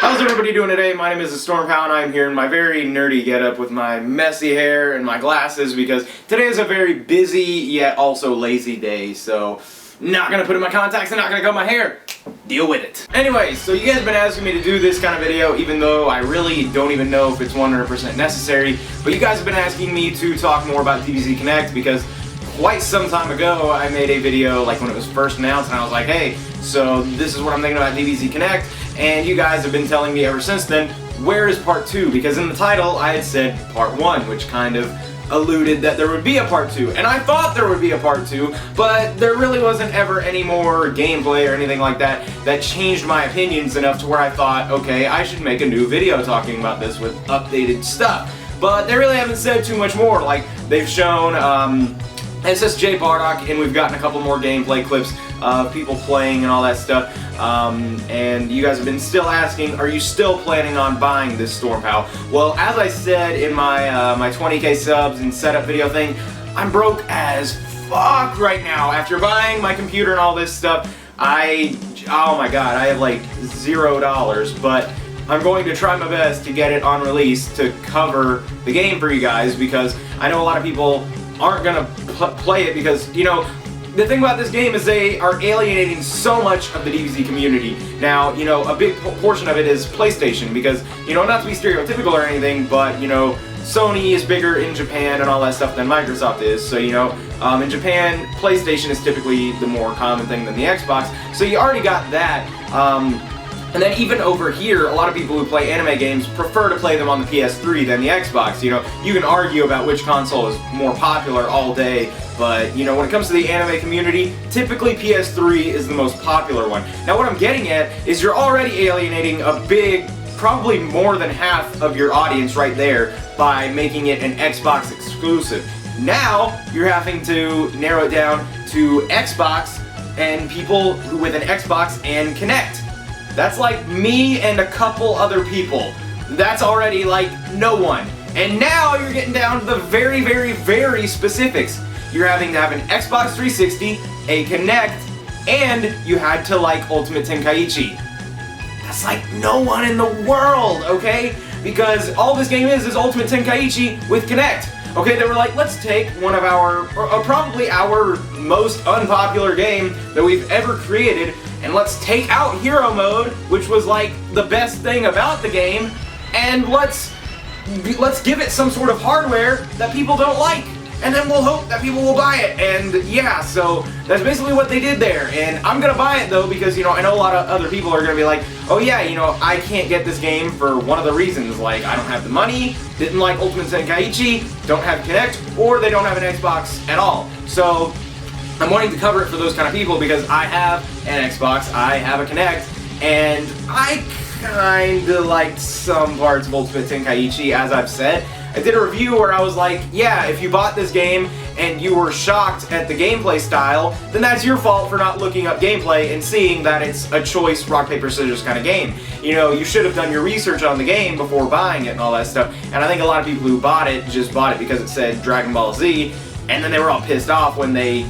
How's everybody doing today? My name is TheStormPow and I'm here in my very nerdy getup with my messy hair and my glasses because today is a very busy yet also lazy day, so not gonna put in my contacts and not gonna comb my hair. Deal with it. Anyways, so you guys have been asking me to do this kind of video even though I really don't even know if it's 100% necessary, but you guys have been asking me to talk more about DBZ Kinect because quite some time ago I made a video like when it was first announced and I was like, hey, so this is what I'm thinking about DBZ Kinect, and you guys have been telling me ever since then, where is part 2? Because in the title I had said part 1, which kind of alluded that there would be a part 2, and I thought there would be a part 2, but there really wasn't ever any more gameplay or anything like that that changed my opinions enough to where I thought, okay, I should make a new video talking about this with updated stuff. But they really haven't said too much more. Like, they've shown SSJ Bardock, and we've gotten a couple more gameplay clips of people playing and all that stuff. And you guys have been still asking, are you still planning on buying this StormPow? Well, as I said in my my 20k subs and setup video thing, I'm broke as fuck right now. After buying my computer and all this stuff, oh my god, I have like $0, but I'm going to try my best to get it on release to cover the game for you guys, because I know a lot of people aren't gonna play it because, you know, the thing about this game is they are alienating so much of the DBZ community. Now, you know, a big portion of it is PlayStation because, you know, not to be stereotypical or anything, but, you know, Sony is bigger in Japan and all that stuff than Microsoft is. So, you know, in Japan, PlayStation is typically the more common thing than the Xbox. So you already got that. And then even over here, a lot of people who play anime games prefer to play them on the PS3 than the Xbox. You know, you can argue about which console is more popular all day, but, you know, when it comes to the anime community, typically PS3 is the most popular one. Now what I'm getting at is you're already alienating a big, probably more than half of your audience right there by making it an Xbox exclusive. Now you're having to narrow it down to Xbox and people with an Xbox and Kinect. That's like me and a couple other people. That's already like no one. And now you're getting down to the very, very, very specifics. You're having to have an Xbox 360, a Kinect, and you had to like Ultimate Tenkaichi. That's like no one in the world, okay? Because all this game is Ultimate Tenkaichi with Kinect. Okay, they were like, let's take one of our, probably our most unpopular game that we've ever created, and let's take out Hero Mode, which was like the best thing about the game, and let's give it some sort of hardware that people don't like, and then we'll hope that people will buy it. And yeah, so that's basically what they did there. And I'm gonna buy it though because, you know, I know a lot of other people are gonna be like, oh yeah, you know, I can't get this game for one of the reasons, like I don't have the money, didn't like Ultimate Tenkaichi, don't have Kinect, or they don't have an Xbox at all. So I'm wanting to cover it for those kind of people because I have an Xbox, I have a Kinect, and I kinda liked some parts of Ultimate Tenkaichi, as I've said. I did a review where I was like, yeah, if you bought this game and you were shocked at the gameplay style, then that's your fault for not looking up gameplay and seeing that it's a choice rock, paper, scissors kind of game. You know, you should have done your research on the game before buying it and all that stuff. And I think a lot of people who bought it just bought it because it said Dragon Ball Z, and then they were all pissed off when they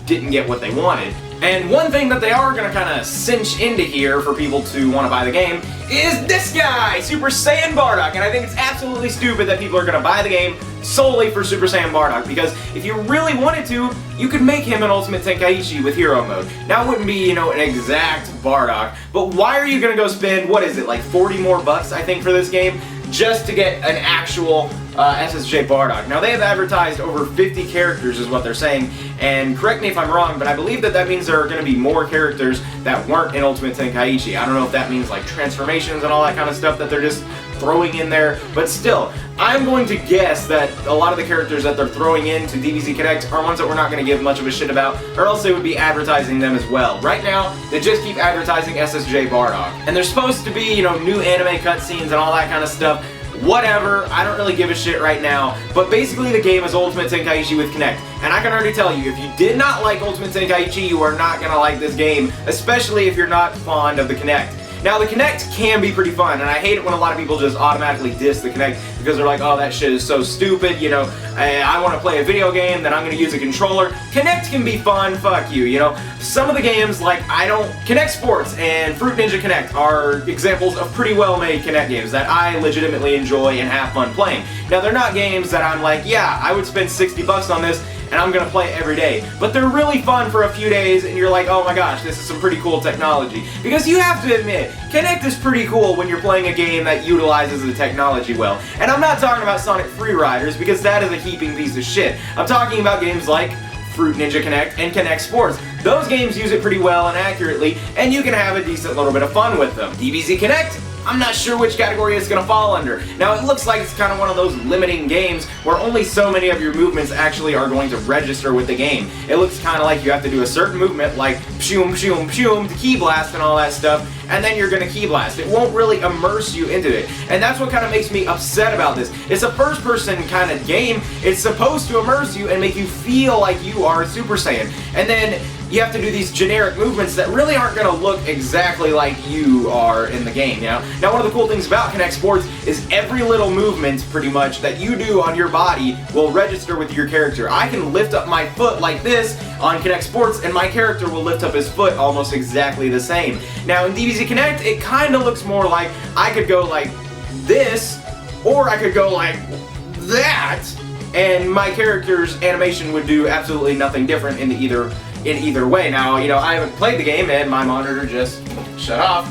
didn't get what they wanted. And one thing that they are going to kind of cinch into here for people to want to buy the game is this guy, Super Saiyan Bardock. And I think it's absolutely stupid that people are going to buy the game solely for Super Saiyan Bardock, because if you really wanted to, you could make him an Ultimate Tenkaichi with Hero Mode. Now it wouldn't be, you know, an exact Bardock, but why are you going to go spend, what is it, like 40 more bucks I think for this game, just to get an actual SSJ Bardock. Now they have advertised over 50 characters is what they're saying, and correct me if I'm wrong, but I believe that that means there are going to be more characters that weren't in Ultimate Tenkaichi. I don't know if that means like transformations and all that kind of stuff that they're just throwing in there, but still, I'm going to guess that a lot of the characters that they're throwing into DBZ Kinect are ones that we're not going to give much of a shit about, or else they would be advertising them as well. Right now, they just keep advertising SSJ Bardock. And there's supposed to be, you know, new anime cutscenes and all that kind of stuff. Whatever, I don't really give a shit right now, but basically the game is Ultimate Tenkaichi with Kinect, and I can already tell you, if you did not like Ultimate Tenkaichi, you are not gonna like this game, especially if you're not fond of the Kinect. Now the Kinect can be pretty fun, and I hate it when a lot of people just automatically diss the Kinect because they're like, oh, that shit is so stupid, you know, I want to play a video game, then I'm going to use a controller. Kinect can be fun, fuck you, you know. Some of the games, like, Kinect Sports and Fruit Ninja Kinect are examples of pretty well-made Kinect games that I legitimately enjoy and have fun playing. Now, they're not games that I'm like, yeah, I would spend $60 on this and I'm gonna play it every day. But they're really fun for a few days and you're like, oh my gosh, this is some pretty cool technology. Because you have to admit, Kinect is pretty cool when you're playing a game that utilizes the technology well. And I'm not talking about Sonic Free Riders because that is a heaping piece of shit. I'm talking about games like Fruit Ninja Kinect and Kinect Sports. Those games use it pretty well and accurately, and you can have a decent little bit of fun with them. DBZ Kinect? I'm not sure which category it's going to fall under. Now, it looks like it's kind of one of those limiting games where only so many of your movements actually are going to register with the game. It looks kind of like you have to do a certain movement, like pshoom, pshoom, pshoom, to key blast and all that stuff, and then you're going to key blast. It won't really immerse you into it. And that's what kind of makes me upset about this. It's a first-person kind of game. It's supposed to immerse you and make you feel like you are Super Saiyan. And then you have to do these generic movements that really aren't going to look exactly like you are in the game, you know? Now, one of the cool things about Kinect Sports is every little movement, pretty much, that you do on your body will register with your character. I can lift up my foot like this on Kinect Sports, and my character will lift up his foot almost exactly the same. Now, in DBZ Kinect, it kind of looks more like I could go like this, or I could go like that, and my character's animation would do absolutely nothing different in either way. Now, you know, I haven't played the game and my monitor just shut off.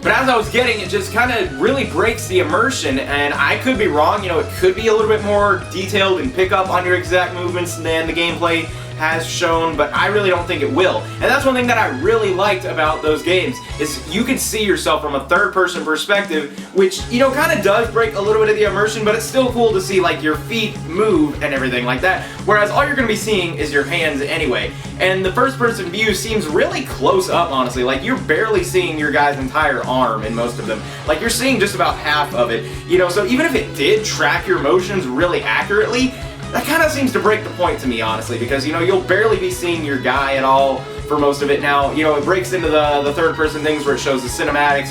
But as I was getting, it just kind of really breaks the immersion, and I could be wrong, you know, it could be a little bit more detailed and pick up on your exact movements than the gameplay has shown, but I really don't think it will. And that's one thing that I really liked about those games, is you could see yourself from a third-person perspective, which, you know, kind of does break a little bit of the immersion, but it's still cool to see, like, your feet move and everything like that, whereas all you're going to be seeing is your hands anyway. And the first-person view seems really close up, honestly. Like, you're barely seeing your guy's entire arm in most of them. Like, you're seeing just about half of it, you know, so even if it did track your motions really accurately, that kind of seems to break the point to me, honestly, because, you know, you'll barely be seeing your guy at all for most of it. Now, you know, it breaks into the third-person things where it shows the cinematics,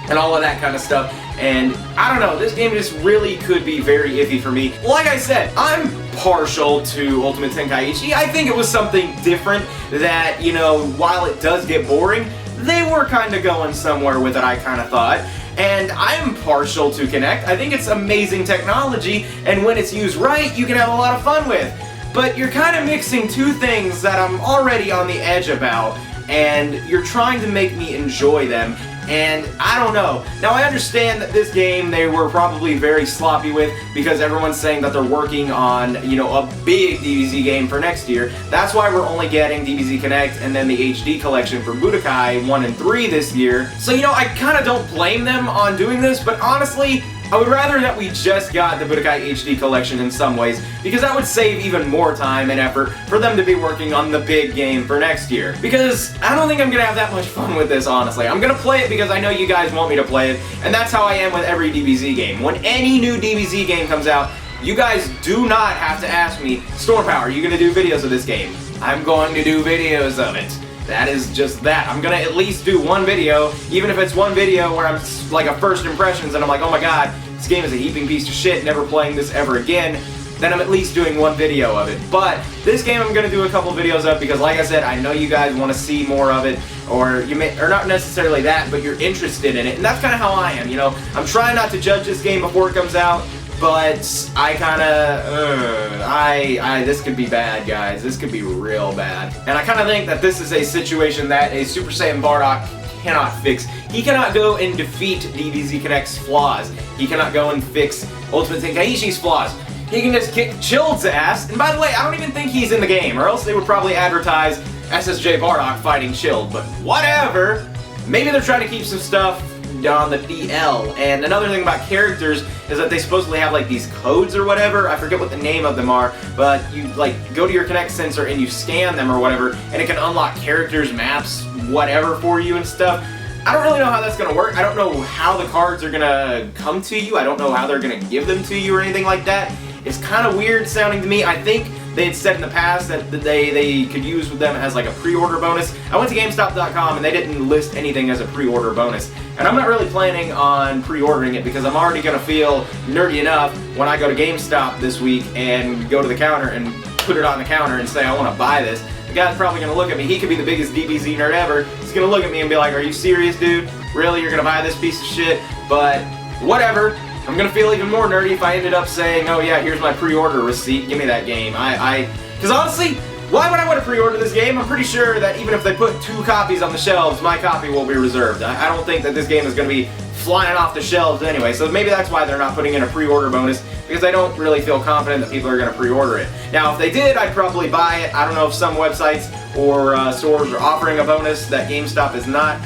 and all of that kind of stuff, and I don't know, this game just really could be very iffy for me. Like I said, I'm partial to Ultimate Tenkaichi. I think it was something different that, you know, while it does get boring, they were kind of going somewhere with it, I kind of thought. And I'm partial to Kinect. I think it's amazing technology, and when it's used right, you can have a lot of fun with. But you're kind of mixing two things that I'm already on the edge about, and you're trying to make me enjoy them, and I don't know. Now, I understand that this game they were probably very sloppy with because everyone's saying that they're working on, you know, a big DBZ game for next year. That's why we're only getting DBZ Kinect and then the HD collection for Budokai 1 and 3 this year. So, you know, I kind of don't blame them on doing this, but honestly, I would rather that we just got the Budokai HD collection in some ways, because that would save even more time and effort for them to be working on the big game for next year. Because I don't think I'm gonna have that much fun with this, honestly. I'm gonna play it because I know you guys want me to play it, and that's how I am with every DBZ game. When any new DBZ game comes out, you guys do not have to ask me, StormPow, are you gonna do videos of this game? I'm going to do videos of it. That is just that. I'm gonna at least do one video, even if it's one video where I'm like a first impressions and I'm like, oh my god, this game is a heaping piece of shit, never playing this ever again, then I'm at least doing one video of it. But this game I'm gonna do a couple videos of because, like I said, I know you guys want to see more of it, or you may, or not necessarily that, but you're interested in it, and that's kind of how I am, you know. I'm trying not to judge this game before it comes out, but I kinda, this could be bad, guys. This could be real bad. And I kinda think that this is a situation that a Super Saiyan Bardock cannot fix. He cannot go and defeat DBZ Kinect's flaws. He cannot go and fix Ultimate Tenkaichi's flaws. He can just kick Chilled's ass, and by the way, I don't even think he's in the game, or else they would probably advertise SSJ Bardock fighting Chilled, but whatever. Maybe they're trying to keep some stuff on the DL. And another thing about characters is that they supposedly have like these codes or whatever. I forget what the name of them are, but you like go to your Kinect sensor and you scan them or whatever, and it can unlock characters, maps, whatever for you and stuff. I don't really know how that's gonna work. I don't know how the cards are gonna come to you. I don't know how they're gonna give them to you or anything like that. It's kind of weird sounding to me. I think they had said in the past that they could use them as like a pre-order bonus. I went to GameStop.com and they didn't list anything as a pre-order bonus. And I'm not really planning on pre-ordering it because I'm already going to feel nerdy enough when I go to GameStop this week and go to the counter and put it on the counter and say I want to buy this. The guy's probably going to look at me. He could be the biggest DBZ nerd ever. He's going to look at me and be like, are you serious, dude? Really? You're going to buy this piece of shit? But whatever. I'm going to feel even more nerdy if I ended up saying, oh yeah, here's my pre-order receipt. Give me that game. Because honestly, why would I want to pre-order this game? I'm pretty sure that even if they put 2 copies on the shelves, my copy will be reserved. I don't think that this game is going to be flying off the shelves anyway, so maybe that's why they're not putting in a pre-order bonus, because I don't really feel confident that people are going to pre-order it. Now, if they did, I'd probably buy it. I don't know if some websites or stores are offering a bonus that GameStop is not.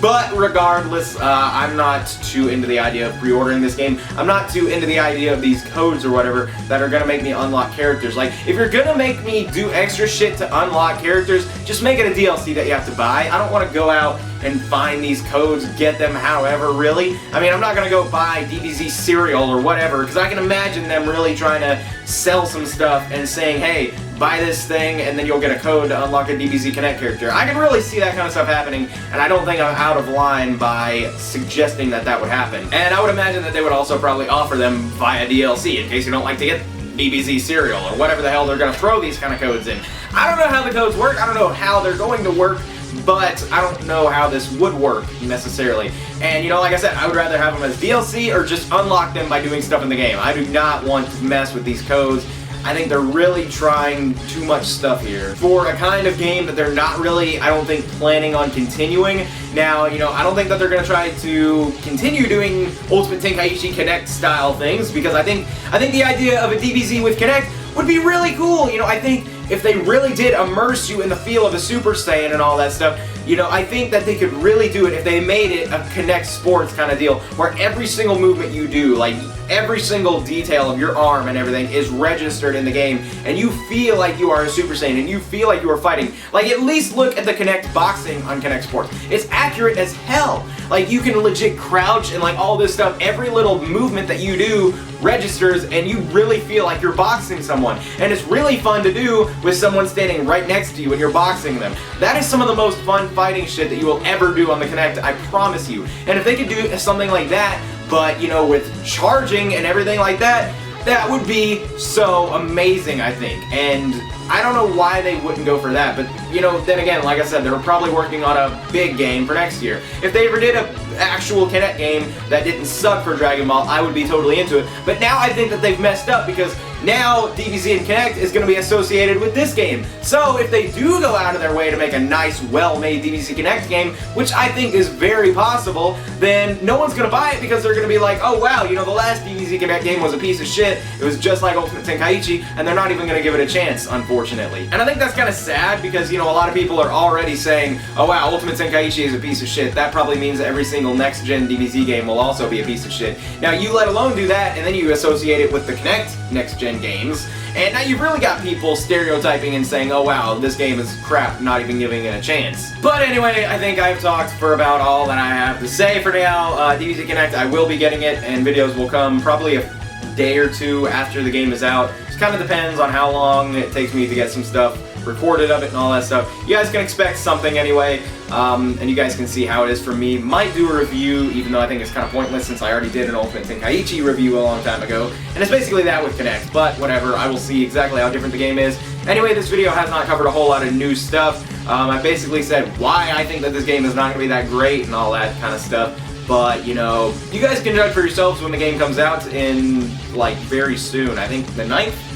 But regardless, I'm not too into the idea of pre-ordering this game. I'm not too into the idea of these codes or whatever that are gonna make me unlock characters. Like, if you're gonna make me do extra shit to unlock characters, just make it a DLC that you have to buy. I don't want to go out and find these codes, get them however, really. I mean, I'm not gonna go buy DBZ cereal or whatever, because I can imagine them really trying to sell some stuff and saying, hey, buy this thing and then you'll get a code to unlock a DBZ Kinect character. I can really see that kind of stuff happening, and I don't think I'm out of line by suggesting that that would happen. And I would imagine that they would also probably offer them via DLC in case you don't like to get DBZ cereal or whatever the hell they're going to throw these kind of codes in. I don't know how the codes work, I don't know how they're going to work, but I don't know how this would work necessarily. And you know, like I said, I would rather have them as DLC or just unlock them by doing stuff in the game. I do not want to mess with these codes. I think they're really trying too much stuff here for a kind of game that they're not really, I don't think, planning on continuing. Now, you know, I don't think that they're going to try to continue doing Ultimate Tenkaichi Kinect style things, because I think the idea of a DBZ with Kinect would be really cool. You know, I think if they really did immerse you in the feel of a Super Saiyan and all that stuff, you know, I think that they could really do it if they made it a Kinect Sports kind of deal, where every single movement you do, like every single detail of your arm and everything is registered in the game, and you feel like you are a Super Saiyan, and you feel like you are fighting. Like, at least look at the Kinect boxing on Kinect Sports. It's accurate as hell. Like, you can legit crouch and like all this stuff. Every little movement that you do registers, and you really feel like you're boxing someone. And it's really fun to do with someone standing right next to you and you're boxing them. That is some of the most fun fighting shit that you will ever do on the Kinect, I promise you. And if they could do something like that, but you know, with charging and everything like that, that would be so amazing, I think. And I don't know why they wouldn't go for that, but you know, then again, like I said, they're probably working on a big game for next year. If they ever did an actual Kinect game that didn't suck for Dragon Ball, I would be totally into it. But now I think that they've messed up, because now DBZ and Kinect is going to be associated with this game. So if they do go out of their way to make a nice, well-made DBZ Kinect game, which I think is very possible, then no one's going to buy it, because they're going to be like, oh wow, you know, the last DBZ Kinect game was a piece of shit. It was just like Ultimate Tenkaichi, and they're not even going to give it a chance, unfortunately. And I think that's kind of sad, because, you know, a lot of people are already saying, oh wow, Ultimate Tenkaichi is a piece of shit. That probably means that every single next-gen DBZ game will also be a piece of shit. Now, you let alone do that, and then you associate it with the Kinect next-gen games, and now you've really got people stereotyping and saying, oh wow, this game is crap, not even giving it a chance. But anyway, I think I've talked for about all that I have to say for now. DBZ Kinect, I will be getting it, and videos will come probably a day or two after the game is out. It kind of depends on how long it takes me to get some stuff recorded of it and all that stuff. You guys can expect something anyway, and you guys can see how it is for me. Might do a review, even though I think it's kind of pointless since I already did an Ultimate Tenkaichi review a long time ago, and it's basically that with Kinect, but whatever, I will see exactly how different the game is. Anyway, this video has not covered a whole lot of new stuff. I basically said why I think that this game is not going to be that great and all that kind of stuff. But, you know, you guys can judge for yourselves when the game comes out in, like, very soon. I think the 9th?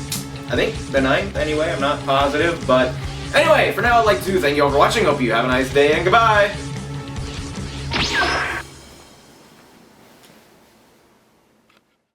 I think the 9th, anyway, I'm not positive. But, anyway, for now, I'd like to thank you all for watching. Hope you have a nice day, and goodbye!